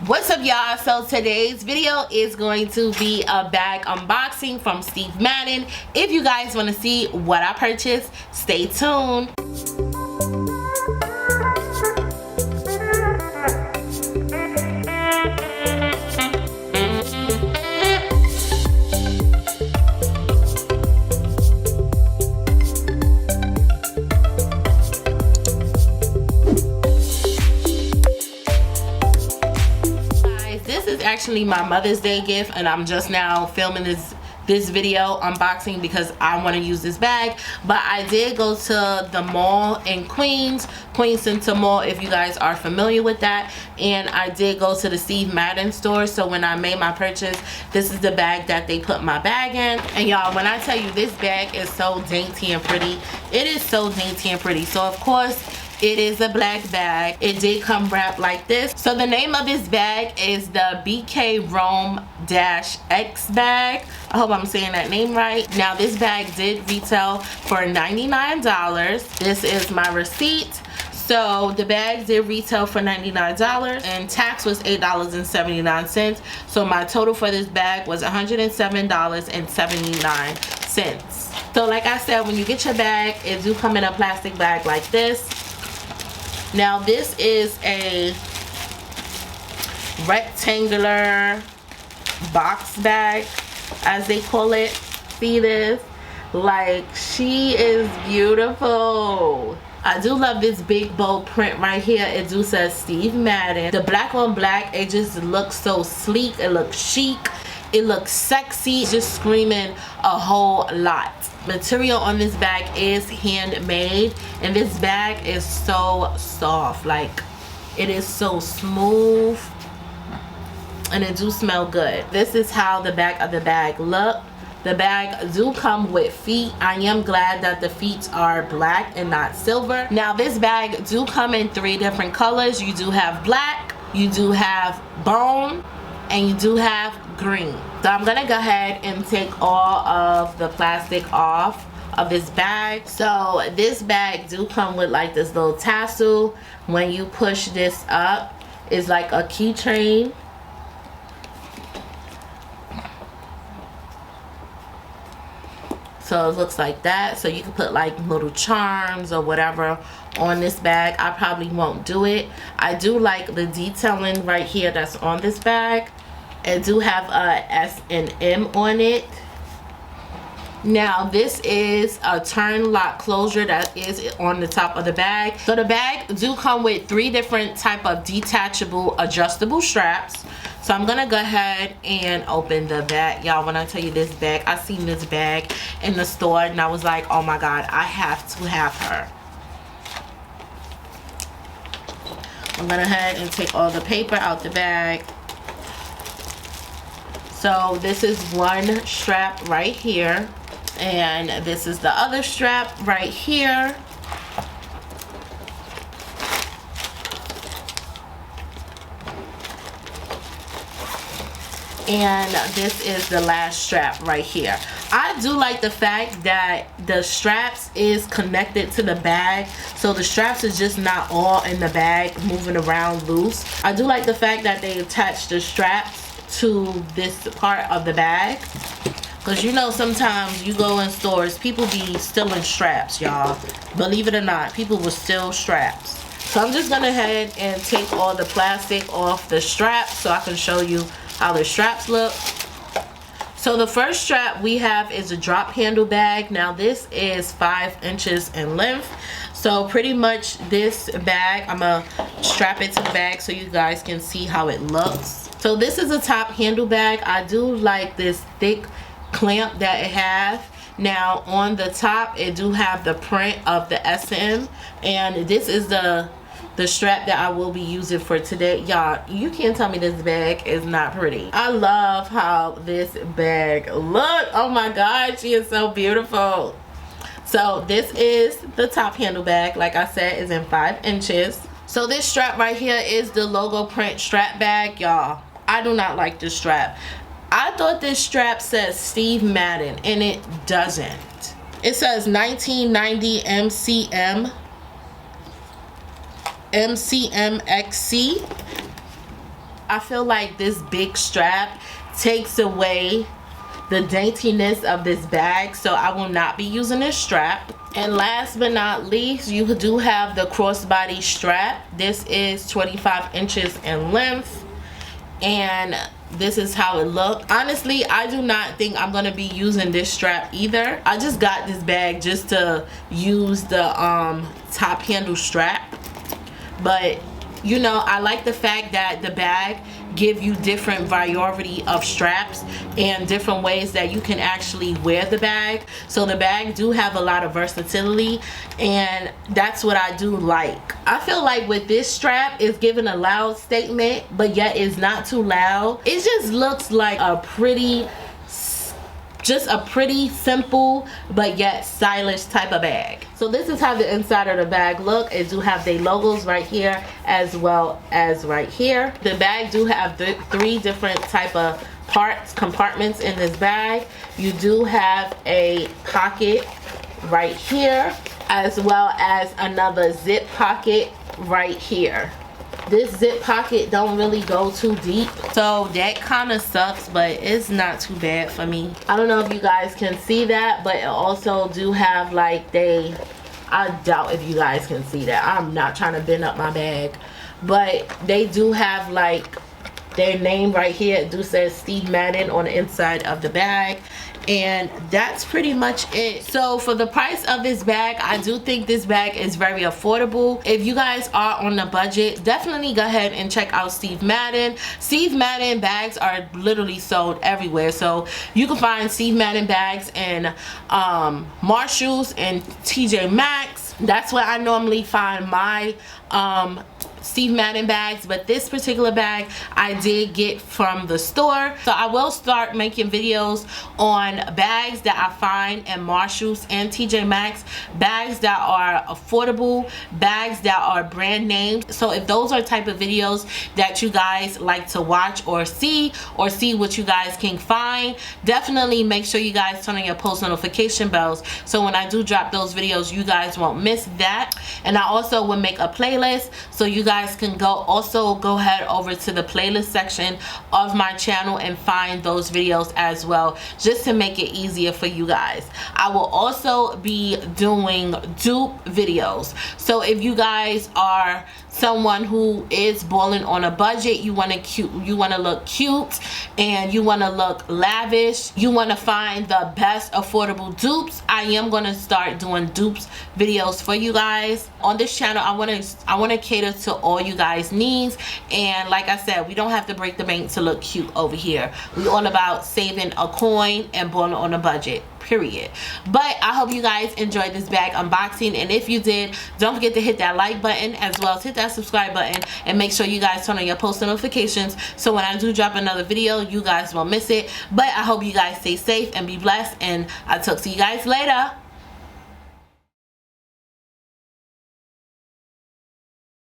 What's up, y'all? So today's video is going to be a bag unboxing from Steve Madden. If you guys want to see what I purchased, stay tuned. Actually my Mother's Day gift, and I'm just now filming this video unboxing because I want to use this bag. But I did go to the mall in Queens Center Mall, if you guys are familiar with that, and I did go to the Steve Madden store. So when I made my purchase, this is the bag that they put my bag in. And y'all, when I tell you this bag is so dainty and pretty, it is so dainty and pretty. So of course it is a black bag. It did come wrapped like this. So the name of this bag is the BKROME-X bag. I hope I'm saying that name right. Now this bag did retail for $99. This is my receipt. So the bag did retail for $99 and tax was $8.79. So my total for this bag was $107.79. So like I said, when you get your bag, it do come in a plastic bag like this. Now this is a rectangular box bag, as they call it. See this? Like, she is beautiful. I do love this big bold print right here. It do says Steve Madden. The black on black, it just looks so sleek. It looks chic. It looks sexy. Just screaming a whole lot. Material on this bag is handmade, and this bag is so soft. Like, it is so smooth, and it do smell good. This is how the back of the bag look. The bag do come with feet. I am glad that the feet are black and not silver. Now this bag do come in 3 different colors. You do have black, you do have bone, and you do have green. So I'm gonna go ahead and take all of the plastic off of this bag. So this bag do come with like this little tassel. When you push this up, it's like a keychain. So it looks like that. So you can put like little charms or whatever on this bag. I probably won't do it. I do like the detailing right here that's on this bag. It do have a S and M on it. Now this is a turn lock closure that is on the top of the bag. So the bag do come with 3 different type of detachable adjustable straps. So I'm gonna go ahead and open the bag. Y'all, when I tell you this bag, I seen this bag in the store and I was like, oh my god, I have to have her. I'm gonna go ahead and take all the paper out the bag. So this is one strap right here, and this is the other strap right here. And this is the last strap right here. I do like the fact that the straps is connected to the bag, so the straps is just not all in the bag moving around loose. I do like the fact that they attach the straps to this part of the bag, because you know sometimes you go in stores, people be stealing straps, y'all. Believe it or not, people will steal straps. So I'm just gonna head and take all the plastic off the straps so I can show you how the straps look. So the first strap we have is a drop handle bag. Now this is 5 inches in length. So pretty much this bag, I'm gonna strap it to the bag so you guys can see how it looks. So this is a top handle bag. I do like this thick clamp that it has. Now on the top, it do have the print of the SM, and this is the strap that I will be using for today. Y'all, you can't tell me this bag is not pretty. I love how this bag look. Oh my god, she is so beautiful. So this is the top handle bag. Like I said, is in 5 inches. So this strap right here is the logo print strap bag. Y'all, I do not like this strap. I thought this strap says Steve Madden, and it doesn't. It says 1990 MCMXC. I feel like this big strap takes away the daintiness of this bag, so I will not be using this strap. And last but not least, you do have the crossbody strap. This is 25 inches in length, and this is how it looks. Honestly, I do not think I'm gonna be using this strap either. I just got this bag just to use the top handle strap, but you know, I like the fact that the bag give you different variety of straps and different ways that you can actually wear the bag. So the bag do have a lot of versatility, and that's what I do like. I feel like with this strap, it's giving a loud statement, but yet it's not too loud. It just looks like a pretty simple but yet stylish type of bag. So this is how the inside of the bag look. It do have their logos right here as well as right here. The bag do have three different type of compartments in this bag. You do have a pocket right here as well as another zip pocket right here. This zip pocket don't really go too deep, so that kind of sucks, but it's not too bad for me. I don't know if you guys can see that, but it also do have like I doubt if you guys can see that. I'm not trying to bend up my bag, but they do have like their name right here. It do says Steve Madden on the inside of the bag, and that's pretty much it. So for the price of this bag, I do think this bag is very affordable. If you guys are on a budget, definitely go ahead and check out Steve Madden. Steve Madden bags are literally sold everywhere, so you can find Steve Madden bags in Marshalls and TJ Maxx. That's where I normally find my Steve Madden bags, but this particular bag I did get from the store. So I will start making videos on bags that I find in Marshalls and TJ Maxx, bags that are affordable, bags that are brand named. So if those are type of videos that you guys like to watch or see what you guys can find, definitely make sure you guys turn on your post notification bells, so when I do drop those videos, you guys won't miss that. And I also will make a playlist, so you guys can go ahead over to the playlist section of my channel and find those videos as well, just to make it easier for you guys. I will also be doing dupe videos, so if you guys are someone who is balling on a budget, you want to look cute and you want to look lavish, you want to find the best affordable dupes, I am going to start doing dupes videos for you guys on this channel. I want to cater to all you guys needs, and like I said, we don't have to break the bank to look cute over here. We all about saving a coin and balling on a budget, period. But I hope you guys enjoyed this bag unboxing, and if you did, don't forget to hit that like button as well as hit that subscribe button, and make sure you guys turn on your post notifications, so when I do drop another video, you guys won't miss it. But I hope you guys stay safe and be blessed, and I'll talk to you guys later.